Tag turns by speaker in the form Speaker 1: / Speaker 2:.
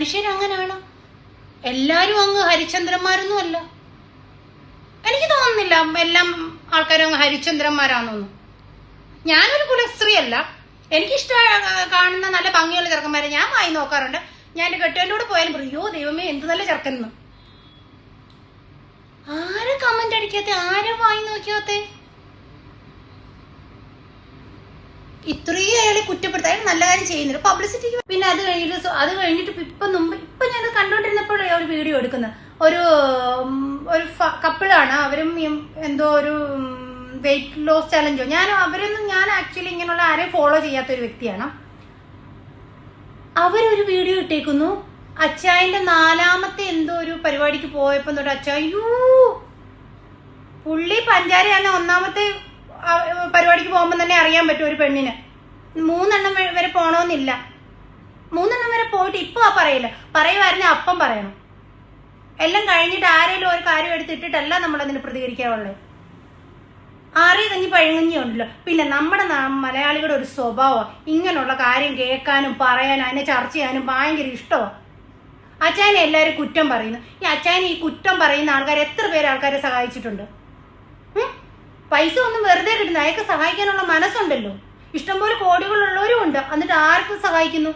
Speaker 1: മനുഷ്യരങ്ങനാണ്. എല്ലാരും അങ്ങ് ഹരിചന്ദ്രന്മാരൊന്നും അല്ല. എനിക്ക് തോന്നുന്നില്ല എല്ലാം ആൾക്കാരും അങ്ങ് ഹരിചന്ദ്രന്മാരാണെന്നൊന്നും. ഞാനൊരു കുലസ്ത്രീ അല്ല. എനിക്കിഷ്ട കാണുന്ന നല്ല ഭംഗിയുള്ള ചെറുക്കന്മാരെ ഞാൻ വായി നോക്കാറുണ്ട്. ഞാൻ എന്റെ കെട്ടുകാരുടെ കൂടെ പോയാലും പറയോ ദൈവമേ എന്ത് നല്ല ചെറുക്കനെന്ന്. ആരും കമന്റ് അടിക്കാത്ത, ആരും വായി നോക്കിയാത്തെ. ഇത്രയും അയാളെ കുറ്റപ്പെടുത്താൻ അയാൾ നല്ല കാര്യം ചെയ്യുന്നുണ്ട്, പബ്ലിസിറ്റിക്ക്. പിന്നെ അത് കഴിഞ്ഞിട്ട് ഇപ്പൊ ഞാൻ കണ്ടോണ്ടിരുന്നപ്പോഴേ ഒരു വീഡിയോ എടുക്കുന്നത് ഒരു കപ്പിളാണ്. അവരും എന്തോ ഒരു വെയിറ്റ് ലോസ് ചലഞ്ചോ. ഞാൻ ആക്ച്വലി ഇങ്ങനെയുള്ള ആരെയും ഫോളോ ചെയ്യാത്ത ഒരു വ്യക്തിയാണ്. അവരൊരു വീഡിയോ ഇട്ടേക്കുന്നു. അച്ചായന്റെ 4ാമത്തെ എന്തോ ഒരു പരിപാടിക്ക് പോയപ്പോ തൊട്ട് അച്ചായോ പുള്ളി പഞ്ചാരയാണ്. 1ാമത്തെ പരിപാടിക്ക് പോകുമ്പോൾ തന്നെ അറിയാൻ പറ്റും ഒരു പെണ്ണിന് 3 എണ്ണം വരെ പോണോന്നില്ല. 3 എണ്ണം വരെ പോയിട്ട് ഇപ്പൊ പറയുമായിരുന്നു അപ്പം പറയണം. എല്ലാം കഴിഞ്ഞിട്ട് ആരെങ്കിലും ഒരു കാര്യം എടുത്തിട്ടിട്ടല്ല നമ്മളതിന് പ്രതികരിക്കാറുള്ളത്. ആറി കഞ്ഞി പഴങ്ങഞ്ഞി ഉണ്ടല്ലോ. പിന്നെ നമ്മുടെ മലയാളികളുടെ ഒരു സ്വഭാവം ഇങ്ങനെയുള്ള കാര്യം കേൾക്കാനും പറയാനും അതിനെ ചർച്ച ചെയ്യാനും ഭയങ്കര ഇഷ്ടമാണ്. അച്ചായനെ എല്ലാവരും കുറ്റം പറയുന്നു. ഈ അച്ചായനെ ഈ കുറ്റം പറയുന്ന ആൾക്കാർ എത്ര പേര് ആൾക്കാരെ സഹായിച്ചിട്ടുണ്ട്? പൈസ ഒന്നും വെറുതെ കിട്ടുന്ന, അയാൾക്ക് സഹായിക്കാനുള്ള മനസ്സുണ്ടല്ലോ. ഇഷ്ടംപോലെ കോടികളുള്ളവരും ഉണ്ട്. എന്നിട്ട് ആർക്കും സഹായിക്കുന്നു?